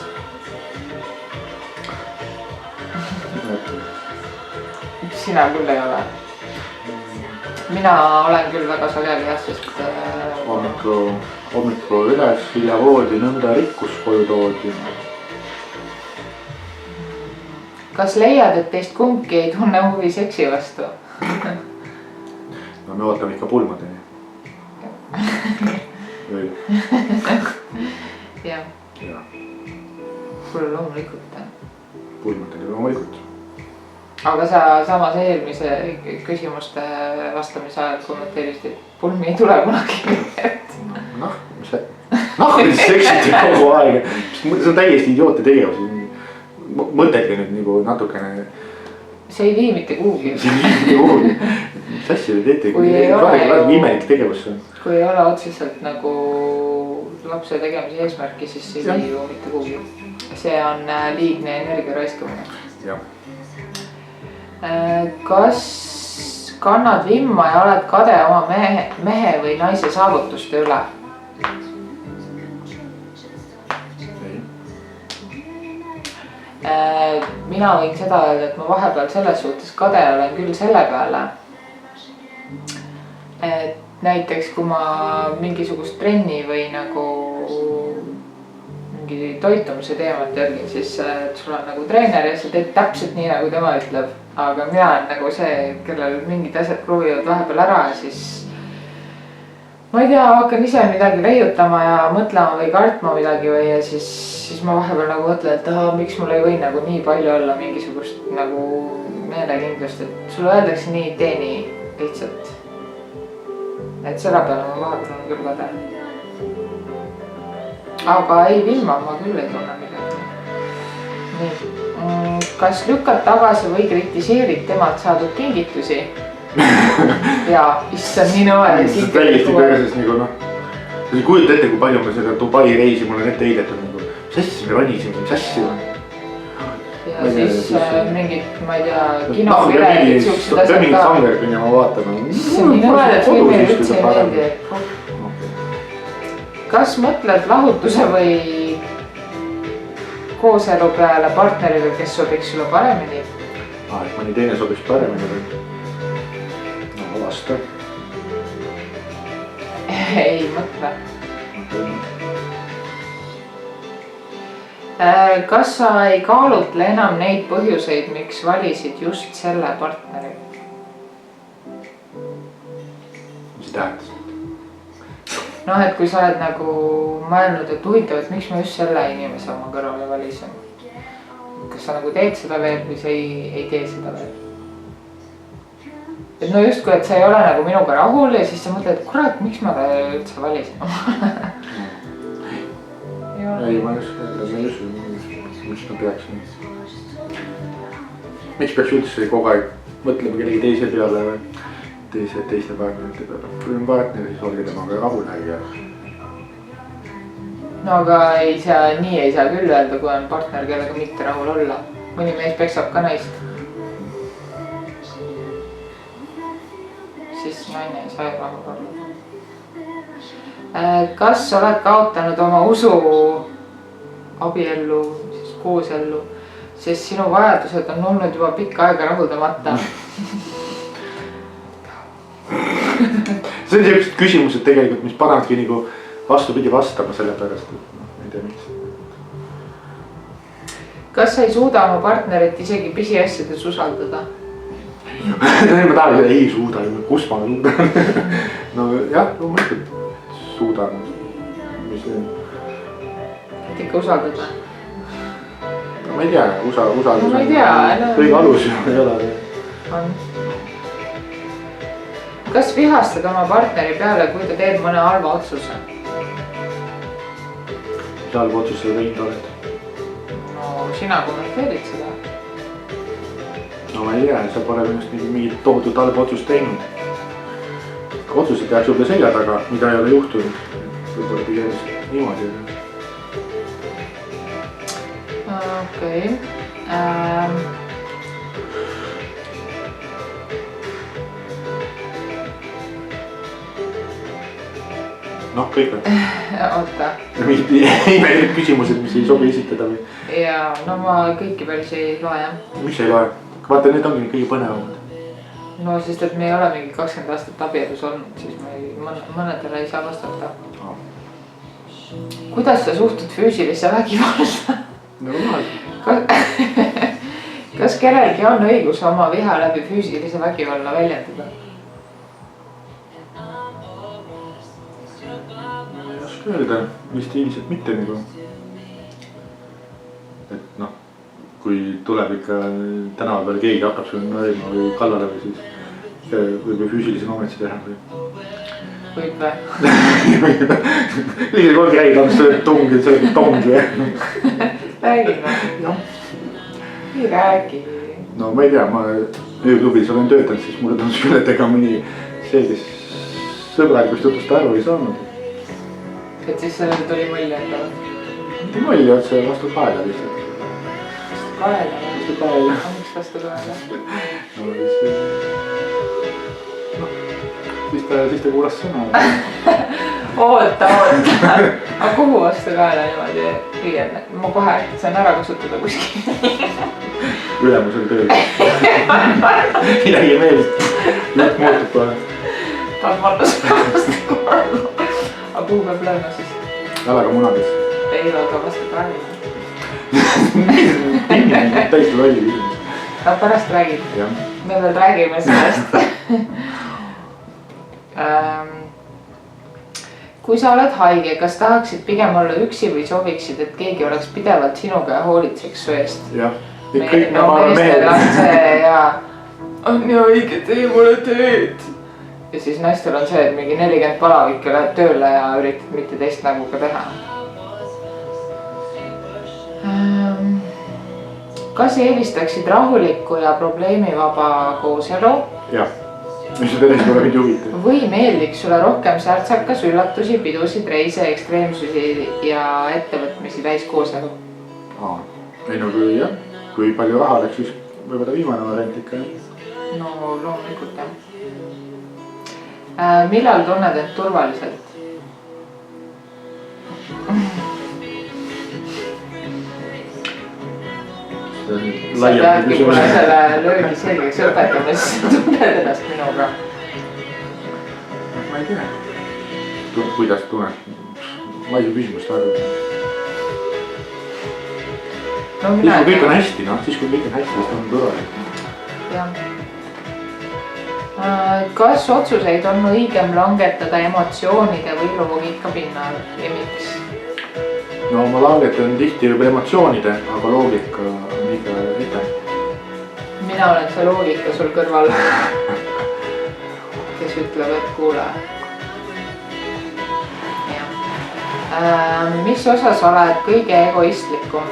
Speaker 2: sina küll ei ole. mina olen küll väga sageli jah, sest
Speaker 1: hommiku üles, hilja voodi, nõnda rikkus koju toodi.
Speaker 2: Kas leiad, et teist kumbki ei tunne huvi seksi vastu?
Speaker 1: no me ootame ikka pulmadeni.
Speaker 2: jah. kuule loomulikult.
Speaker 1: pulmadeni loomulikult.
Speaker 2: aga sa samas eelmise küsimuste vastamise ajal kommenteerisid, et pulmi ei tule kunagi.
Speaker 1: noh, mis see, kuidas seksite kogu aeg, see on täiesti idiootne tegevus. mõtelge nüüd nagu natukene.
Speaker 2: see ei vii mitte kuhugi.
Speaker 1: see ei vii mitte kuhugi. mis asja te teete, imelik tegevus see on.
Speaker 2: kui ei ole otseselt nagu lapse tegemise eesmärki, siis see ei vii ju mitte kuhugi. see on liigne energia raiskamine.
Speaker 1: jah.
Speaker 2: Kas kannad vimma ja oled kade oma mehe või naise saavutuste üle? mina võin seda öelda, et ma vahepeal selles suhtes kade olen küll selle peale. et näiteks kui ma mingisugust trenni või nagu mingi toitumise teemat jälgin, siis sul on nagu treener ja sa teed täpselt nii, nagu tema ütleb. aga mina olen nagu see, kellel mingid asjad kruvivad vahepeal ära ja siis ma ei tea, hakkan ise midagi leiutama ja mõtlema või kartma midagi või ja siis ma vahepeal nagu mõtlen, et miks mul ei või nagu nii palju olla mingisugust nagu meelekindlust, et sulle öeldakse nii, tee nii lihtsalt. et selle peale ma vahepeal on küll kade. aga ei, vimma ma küll ei tunne midagi. nii. Kas lükkad tagasi või kritiseerid temalt saadud kingitusi? jaa, issand, nii nõel.
Speaker 1: see on täiesti perses nagu noh. sa ei kujuta ette, kui palju ma seda Dubai reisi mul on ette heidetud nagu. mis asja me ronisime, mis asja?
Speaker 2: ja siis mingid, ma ei tea, kinopiletid, siuksed asjad ka.
Speaker 1: mingid Sanger minema vaatama.
Speaker 2: see on nii nõel, et filmile üldse ei meeldi. kas mõtled lahutuse või kooselu peale partneriga, kes sobiks sulle paremini?
Speaker 1: Et mõni teine sobiks paremini või? No vasta.
Speaker 2: Ei mõtle. Kas sa ei kaalutle enam neid põhjuseid, miks valisid just selle partneri?
Speaker 1: Mis tähendas?
Speaker 2: Noh, et kui sa oled nagu mõelnud, et huvitav, et miks ma just selle inimese oma kõrvale valisin. Kas sa nagu teed seda veel või sa ei tee seda veel? Et no just kui, et sa ei ole nagu minuga rahul ja siis sa mõtled, et kurat, miks ma ta üldse valisin?
Speaker 1: Ei, ma ei usu, miks ma peaksin. Miks peaks üldse kogu aeg mõtlema kellegi teise peale või teiste partnerite peale? Kui on partner, siis olge temaga rahulegi.
Speaker 2: No aga nii ei saa küll öelda, kui on partner, kellega mitte rahul olla. Mõni mees peksab ka naist. Siis naine ei saa rahul olla. Kas oled kaotanud oma usu abiellu, koosellu, sest sinu vajadused on olnud juba pikka aega rahuldamata? See on sellised küsimused tegelikult, mis panevadki nagu vastupidi vastama selle pärast, et ei tea miks. Kas sa ei suuda oma partnerit isegi pisiasjades usaldada? Ma tahan, ei suuda, kus ma suudan. No jah, loomulikult suudan. Mis see on? Et ikka usaldada? No ma ei tea, usaldus on kõige alus ei ole. On. Kas vihastad oma partneri peale, kui ta teeb mõne halva otsuse? Mis halva otsuse teinud oled? No sina kommenteerid seda. No ma ei tea, sa pole minust mingit tohutut halba otsust teinud. Otsused tehakse juba selja taga, mida ei ole juhtunud. Võib-olla pigem niimoodi. Okei. Noh, kõik või? Oota. Mingid imelised küsimused, mis ei sobi esitada või? Jaa, no ma kõiki päris ei loe jah. Mis ei loe? Vaata, need ongi kõige põnevamad. No sest, et me ei ole mingi 20 aastat abielus olnud, siis mõnedele ei saa vastata. Kuidas sa suhtud füüsilisse vägivalda? Kas kellelgi on õigus oma viha läbi füüsilise vägivalla väljendada? Ei oska öelda, vist ilmselt mitte nagu. Et noh, kui tuleb ikka tänava peal keegi hakkab sul nörima või kallale või siis võib füüsilise momentsi teha või. Võib või? Liiga kord räägid, aga sa tongi, sa oled tongi. Räägid või? Ei räägi. No ma ei tea, ma ööklubis olen töötanud, siis mulle tundus küll, et ega mõni see, kes sõbralikust jutust aru ei saanud. Et siis sellele tuli mulli endale? Mitte mulli, et see vastu kaela lihtsalt. Vastu kaela? Vastu kaela. Miks vastu kaela? No siis ta kuulas sõna. Oota. Aga kuhu vastu kaela niimoodi püüad? Ma kohe saan ära kasutada kuskil. Ülemusel tööl. Midagi meelist. Jutt muutub kohe. Tahad vallas vastu kaela. Aga kuhu peab lööma siis? Jalaga munades. Ei, aga vastu kaela. Täiesti lolli küsimus. No pärast räägid. Me veel räägime sellest. Kui sa oled haige, kas tahaksid pigem olla üksi või sooviksid, et keegi oleks pidevalt sinuga ja hoolitseks su eest? Jah, kõik meestel on see ja on nii haige, tee mulle tööd. Ja siis naistel on see, et mingi 40 palavik ja lähed tööle ja üritad mitte teist nägu ka teha. Kas eelistaksid rahulikku ja probleemivaba kooselu? Jah. Mis see tõesti pole mind huvitav. Või meeldiks sulle rohkem särtsakas, üllatusi, pidusid, reise, ekstreemsusi ja ettevõtmisi täis kooselu? Ei no kui jah, kui palju raha oleks, siis võib-olla viimane variant ikka. No loomulikult jah. Millal tunned end turvaliselt? sa peadki mulle selle löögi selgeks õpetama, siis sa tunned ennast minuga.
Speaker 1: Ma ei tea. Kuidas tunned? Ma ei saa küsimust aru. Siis kui kõik on hästi, siis kui kõik on hästi, siis on turvalik.
Speaker 2: Jah. Kas otsuseid on õigem langetada emotsioonide või loogika pinnal ja miks?
Speaker 1: No ma langetan tihti juba emotsioonide, aga loogika on ikka ette.
Speaker 2: Mina olen see loogika sul kõrval, kes ütleb, et kuule. Mis osas oled kõige egoistlikum?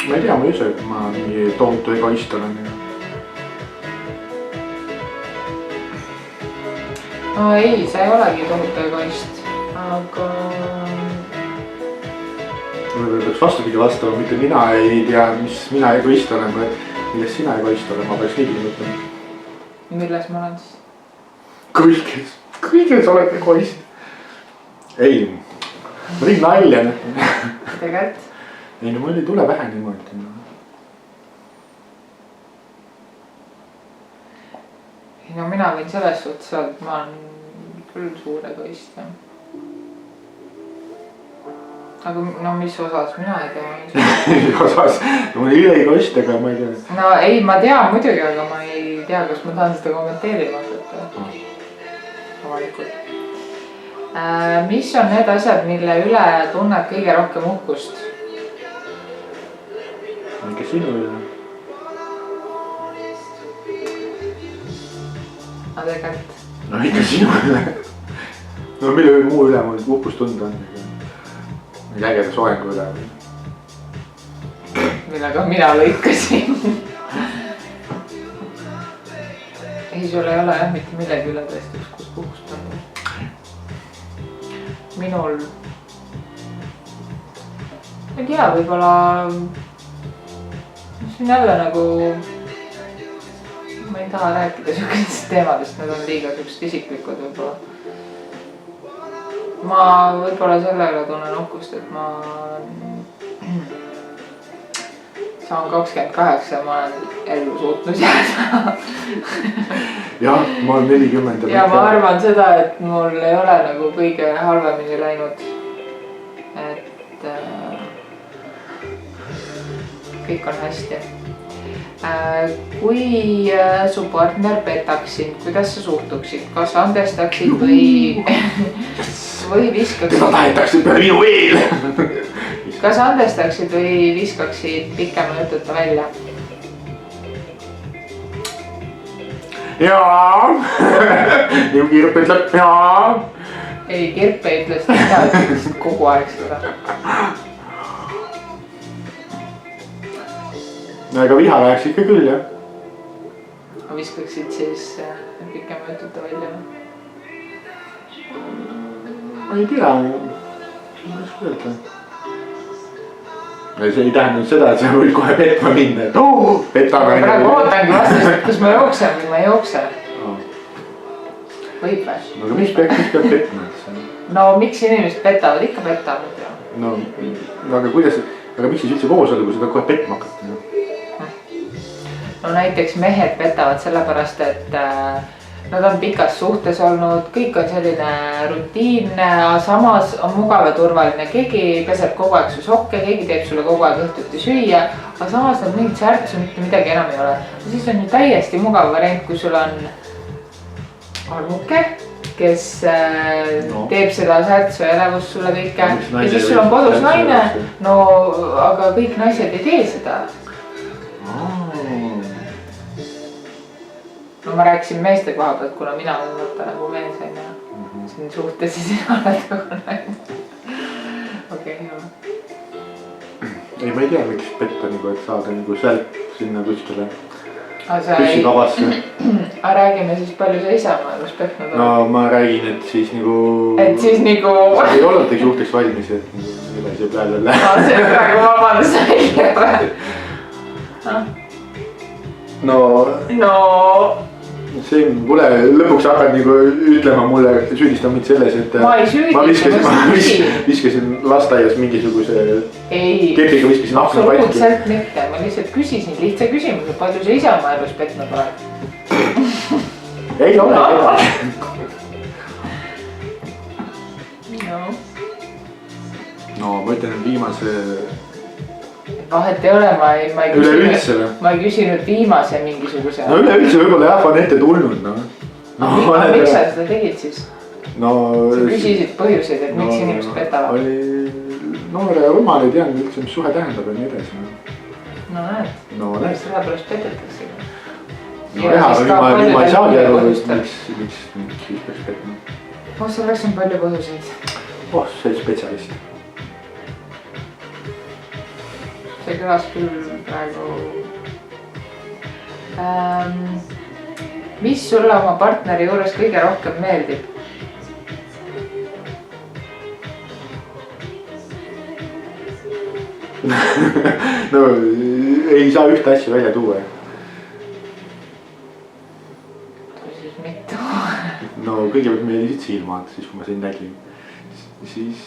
Speaker 1: Ma ei tea, ma ei usu, et ma nii tohutu egoist olen.
Speaker 2: No ei, sa ei olegi tohutu egoist, aga...
Speaker 1: Võib-olla peaks vastupidi vastama, mitte mina ei tea, mis mina egoist olen, või milles sina egoist olen, ma peaks niipidi mõtlema.
Speaker 2: Milles ma olen siis?
Speaker 1: Kõiges oled egoist. Ei, ma tegin nalja.
Speaker 2: Tegelikult?
Speaker 1: Ei, no mul ei tule vähe niimoodi.
Speaker 2: No mina võin selles suhtes öelda, et ma olen küll suur egoist. Aga no mis osas, mina ei tea.
Speaker 1: Mis osas? No ma ei ole egoist, aga ma ei tea.
Speaker 2: No ei, ma tean muidugi, aga ma ei tea, kas ma tahan seda kommenteerima hakata. Avalikult. Mis on need asjad, mille üle tunned kõige rohkem uhkust?
Speaker 1: Ikka sinu üle.
Speaker 2: No tegelikult.
Speaker 1: No ikka sinu üle. No mille muu üle mul uhkust tunda on. Ägeda soengu üle.
Speaker 2: Millega mina lõikasin. Ei, sul ei ole jah mitte millegi üle tõesti uhkust tunda. Minul. Ma ei tea, võib-olla... See on jälle nagu, ma ei taha rääkida sihukesest teemadest, need on liiga sihukesed isiklikud võib-olla. Ma võib-olla sellega tunnen uhkust, et ma saan 28, ma olen ellu suutnud jääda.
Speaker 1: Jah, ma olen 40.
Speaker 2: Ja ma arvan seda, et mul ei ole nagu kõige halvemini läinud. Et kõik on hästi. Kui su partner petaks sind, kuidas sa suhtuksid? Kas andestaksid või viskaksid?
Speaker 1: Teda tahetaksid peale minu veel!
Speaker 2: Kas andestaksid või viskaksid pikema jututa välja? Jaa!
Speaker 1: Nii Kirp ütleb jaa!
Speaker 2: Ei, Kirp ei ütle seda, mina ütlesid kogu aeg seda.
Speaker 1: No ega viha läheks ikka küll, jah.
Speaker 2: Viskaksid siis pikema jututa välja?
Speaker 1: Ma ei tea, ma ei saa öelda. See ei tähendanud seda, et sa võid kohe petma minna, et petame.
Speaker 2: Ma praegu ootangi vastust, et kas ma jooksen või ma ei jookse. Võib või?
Speaker 1: Aga mis peab petma?
Speaker 2: No miks inimesed petavad? Ikka petavad.
Speaker 1: No aga kuidas, aga miks siis üldse koos olla, kui seda kohe petma hakata?
Speaker 2: No näiteks mehed petavad sellepärast, et nad on pikas suhtes olnud, kõik on selline rutiinne, samas on mugav ja turvaline, keegi peseb kogu aeg su sokke, keegi teeb sulle kogu aeg õhtuti süüa, aga samas nad mingit särtsu mitte midagi enam ei ole. Siis on ju täiesti mugav variant, kui sul on armuke, kes teeb seda särtsu ja elevust sulle kõike ja siis sul on kodus naine, no aga kõik naised ei tee seda. No ma rääkisin meeste koha pealt, kuna mina olen võtta nagu mees ja siin suhtes ja sina oled nagu naine. Okei, jah.
Speaker 1: Ei, ma ei tea, miks petta nagu, et saada nagu sealt sinna kuskile püssikavasse.
Speaker 2: Aga räägime siis palju sa ise maailmas petnud oled?
Speaker 1: No ma räägin, et siis nagu...
Speaker 2: Et siis nagu...
Speaker 1: Sa ei olnud tegi suhteks valmis, et nagu üle see peale.
Speaker 2: See on praegu vabandus välja.
Speaker 1: No... see on, kuule lõpuks hakkad nagu ütlema mulle, süüdistama mind selles, et ma viskasin lasteaias mingisuguse kepiga viskasin akna katki.
Speaker 2: Absoluutselt mitte, ma lihtsalt küsisin lihtsa küsimuse, palju sa ise oma elus petnud oled?
Speaker 1: Ei ole no ma ütlen, et viimase
Speaker 2: vahet ei ole, ma ei küsinud viimase mingisuguse.
Speaker 1: No üleüldse võib-olla jah, on ette tulnud
Speaker 2: miks sa seda tegid siis?
Speaker 1: Sa
Speaker 2: küsisid põhjuseid, et miks inimesed petavad?
Speaker 1: Oli noore rumal, ei teadnud üldse, mis suhe tähendab ja nii edasi.
Speaker 2: No näed, sellepärast petetakse.
Speaker 1: No jah, aga ma ei saagi aru, miks siis peaks petma.
Speaker 2: Selleks on palju põhjuseid.
Speaker 1: See spetsialist.
Speaker 2: See kõlas küll praegu. Mis sulle oma partneri juures kõige rohkem meeldib?
Speaker 1: No ei saa ühte asja välja tuua.
Speaker 2: Siis mitu.
Speaker 1: No kõigepealt meeldisid silmad, siis kui ma sind nägin. Siis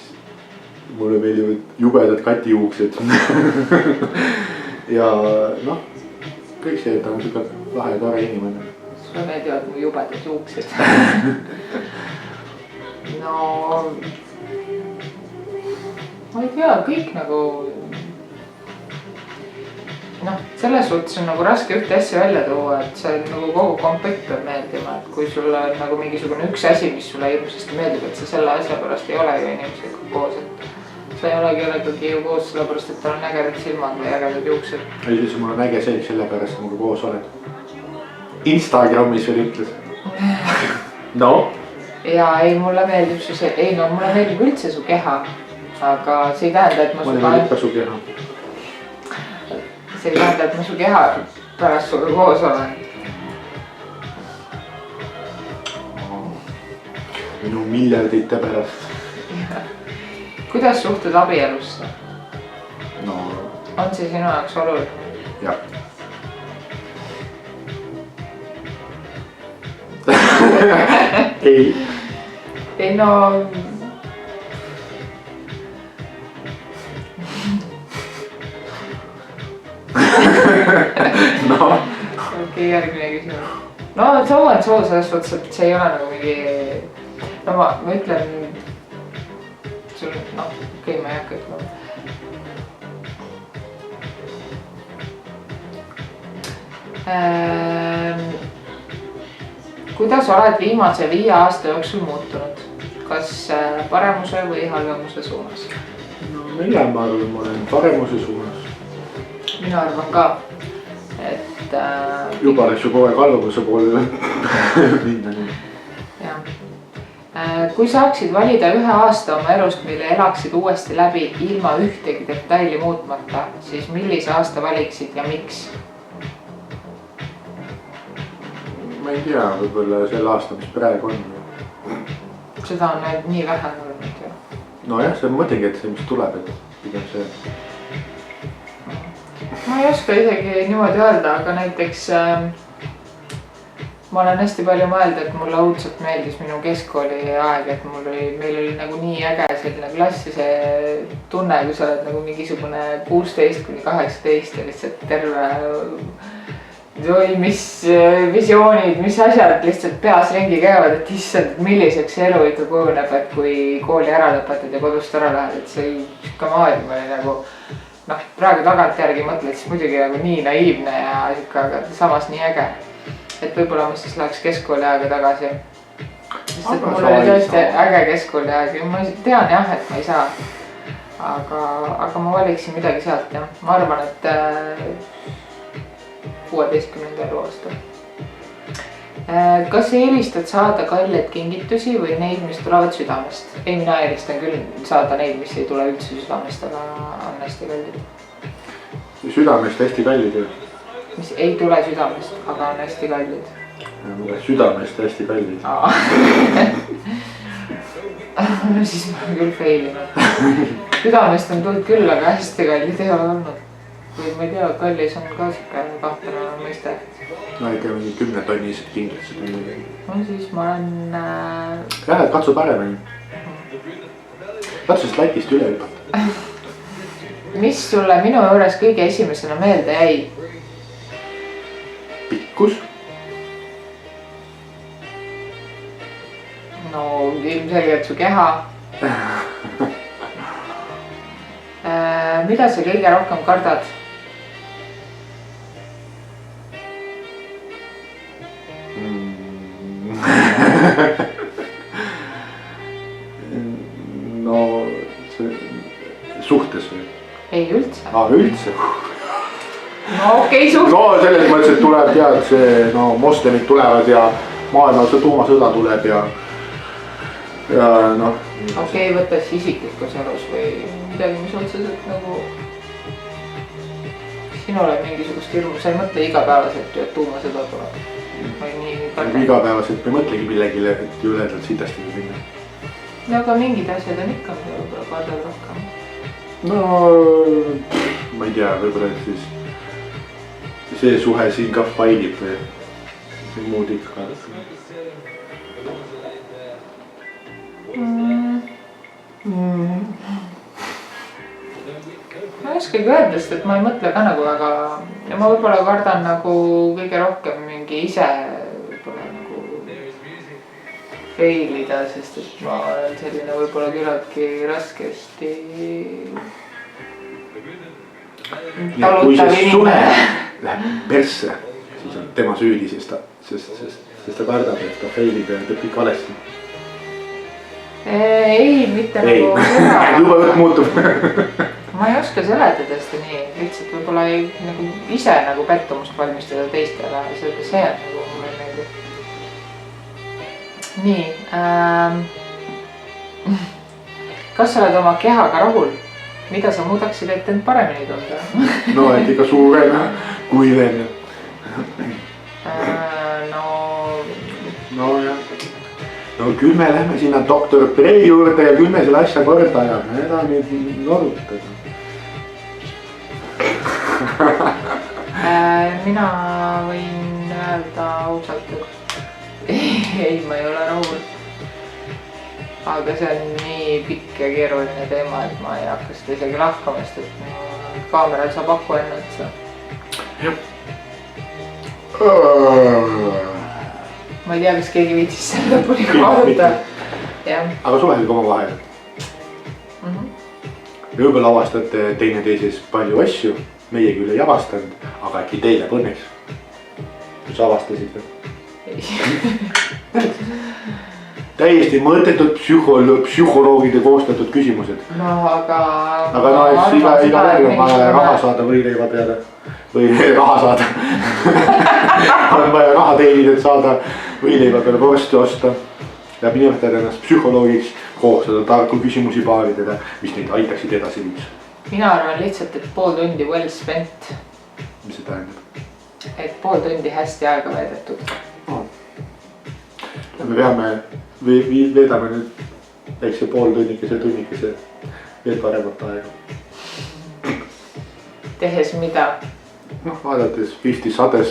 Speaker 1: mulle meeldivad jubedad katijuuksed. Ja noh, kõik see, et on siuke lahe tore inimene.
Speaker 2: Sulle meeldivad mu jubedad juuksed. No ma ei tea, kõik nagu selles suhtes on nagu raske ühte asja välja tuua, et see nagu kogu komplekt peab meeldima, et kui sulle on nagu mingisugune üks asi, mis sulle hirmsasti meeldib, et sa selle asja pärast ei ole ju inimesega koos, et sa ei ole kellegagi ju koos sellepärast, et tal on ägedad silmad või ägedad juuksed.
Speaker 1: Ei, siis mul on äge selg sellepärast, et mulle koos oled. Instagramis veel ütles. No?
Speaker 2: Ja ei, mulle meeldib su see, mulle meeldib üldse su keha, aga see ei tähenda, et ma
Speaker 1: mulle meeldib ka su keha.
Speaker 2: See ei tähenda, et ma su keha pärast suga koos olen.
Speaker 1: Minu miljardite pärast.
Speaker 2: Kuidas suhtud abielusse?
Speaker 1: No.
Speaker 2: On see sinu jaoks oluline?
Speaker 1: Jah. Ei.
Speaker 2: Ei no.
Speaker 1: No.
Speaker 2: Okei, järgmine küsimus. No soo on soo selles suhtes, et see ei ole nagu mingi. No ma ütlen. Sul, okei, ma ei hakka ütlema. Kuidas oled viimase 5 aasta jooksul muutunud? Kas paremuse või halvemuse suunas?
Speaker 1: No millal ma arvan, ma olen paremuse suunas.
Speaker 2: Mina arvan ka, et
Speaker 1: juba oleks ju kogu aeg halvemuse poole minna nii.
Speaker 2: Jah. Kui saaksid valida 1 aasta oma elust, mille elaksid uuesti läbi ilma ühtegi detaili muutmata, siis millise aasta valiksid ja miks?
Speaker 1: Ma ei tea, võib-olla selle aasta, mis praegu on.
Speaker 2: Seda on nii vähe olnud ju.
Speaker 1: No jah, see mõtlengi, et see, mis tuleb, et pigem see.
Speaker 2: Ma ei oska isegi niimoodi öelda, aga näiteks ma olen hästi palju mõelda, et mulle õudselt meeldis minu keskkooli aeg, et meil oli nagu nii äge selline klass ja see tunne, kui sa oled nagu mingisugune 16–18 ja lihtsalt terve mis visioonid, mis asjad lihtsalt peas ringi käivad, et issand, milliseks elu ikka kujuneb, et kui kooli ära lõpetad ja kodust ära lähed, et see siuke maailm oli nagu praegu tagantjärgi mõtled, siis muidugi nagu nii naiivne ja siuke, aga samas nii äge. Et võib-olla ma siis läheks keskkooli aega tagasi. Sest et mul oli tõesti äge keskkooli aeg ja ma tean jah, et ma ei saa. Aga ma valiksin midagi sealt jah. Ma arvan, et 16. aastal. Kas eelistad saada kalleid kingitusi või neid, mis tulevad südamest? Ei, mina eelistan küll saada neid, mis ei tule üldse südamest, aga on hästi kallid.
Speaker 1: Südamest hästi kallid ju?
Speaker 2: Mis ei tule südamest, aga on hästi kallid.
Speaker 1: Südamest hästi kallid.
Speaker 2: No siis ma olen küll failinud. Südamest on tulnud küll, aga hästi kallid ei ole olnud. või ma ei tea, kallis on ka siuke kahtlane mõiste.
Speaker 1: No ikka mingi 10 tonnised kindlused või midagi.
Speaker 2: No siis ma olen
Speaker 1: jah, et katsu paremini. Katsu sest Lätist üle hüpata.
Speaker 2: Mis sulle minu juures kõige esimesena meelde jäi?
Speaker 1: Pikkus.
Speaker 2: No ilmselgelt su keha. Mida sa kõige rohkem kardad?
Speaker 1: No see suhtes või?
Speaker 2: Ei üldse.
Speaker 1: Üldse?
Speaker 2: No okei, suhtes.
Speaker 1: No selles mõttes, et tuleb tead see, no moslemid tulevad ja maailma tuumasõda tuleb ja noh.
Speaker 2: Okei, võtta siis isiklikus elus või midagi, mis otseselt nagu sinule mingisugust hirmu, sa ei mõtle igapäevaselt, et tuumasõda tuleb või nii palju.
Speaker 1: Igapäevaselt ei mõtlegi millegile, et üledalt sitastagi minna.
Speaker 2: No aga mingid asjad on ikka, mida võib-olla kardad rohkem.
Speaker 1: No ma ei tea, võib-olla siis see suhe siin ka failib või see muud ikka kardad.
Speaker 2: Ma ei oskagi öelda, sest et ma ei mõtle ka nagu väga ja ma võib-olla kardan nagu kõige rohkem mingi ise võib-olla nagu failida, sest et ma olen selline võib-olla küllaltki raskesti
Speaker 1: kui see suhe läheb persse, siis on tema süüdi, sest ta kardab, et ta failib ja teeb kõik valesti.
Speaker 2: Ei, mitte nagu seda.
Speaker 1: Juba jutt muutub.
Speaker 2: Ma ei oska seletada seda nii, lihtsalt võib-olla ei nagu ise nagu pettumust valmistada teistele, see on nagu mulle meeldib. Nii, kas sa oled oma kehaga rahul? Mida sa muudaksid, et end paremini tunda?
Speaker 1: No, et ikka suurem, kuivem. No jah. No küll me lähme sinna doktor Prei juurde ja küll me selle asja korda ajame, eda nüüd norutada.
Speaker 2: Mina võin öelda ausalt, et ei, ma ei ole rahul. Aga see on nii pikk ja keeruline teema, et ma ei hakka seda isegi lahkama, sest et kaameral saab aku enne otsa. Ma ei tea, kas keegi viitsis selle lõpuni vaadata.
Speaker 1: Aga suhelge oma vahel. Võib-olla avastate teineteises palju asju, meie küll ei avastanud, aga äkki teile õnneks. Kus avastasid või? Täiesti mõõtetud psühholoogide koostatud küsimused.
Speaker 2: No aga
Speaker 1: no iga järg on vaja raha saada võileiva peale. Või raha saada. On vaja raha teenida, et saada võileiva peale vorsti osta. Ja nimetada ennast psühholoogiks, koostada tarku küsimusi paaridele, mis neid aitaksid edasi viis.
Speaker 2: Mina arvan lihtsalt, et pool tundi well spent.
Speaker 1: Mis see tähendab?
Speaker 2: Et pool tundi hästi aega veedetud.
Speaker 1: Me peame, veedame nüüd väikse pooltunnikese veel paremat aega.
Speaker 2: Tehes mida?
Speaker 1: Noh, vaadates 50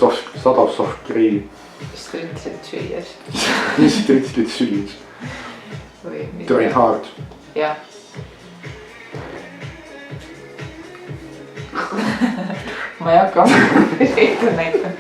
Speaker 1: soft cream.
Speaker 2: Stritselt süües.
Speaker 1: Stritselt süües. Train hard.
Speaker 2: Jah. Ma ei hakka näitama.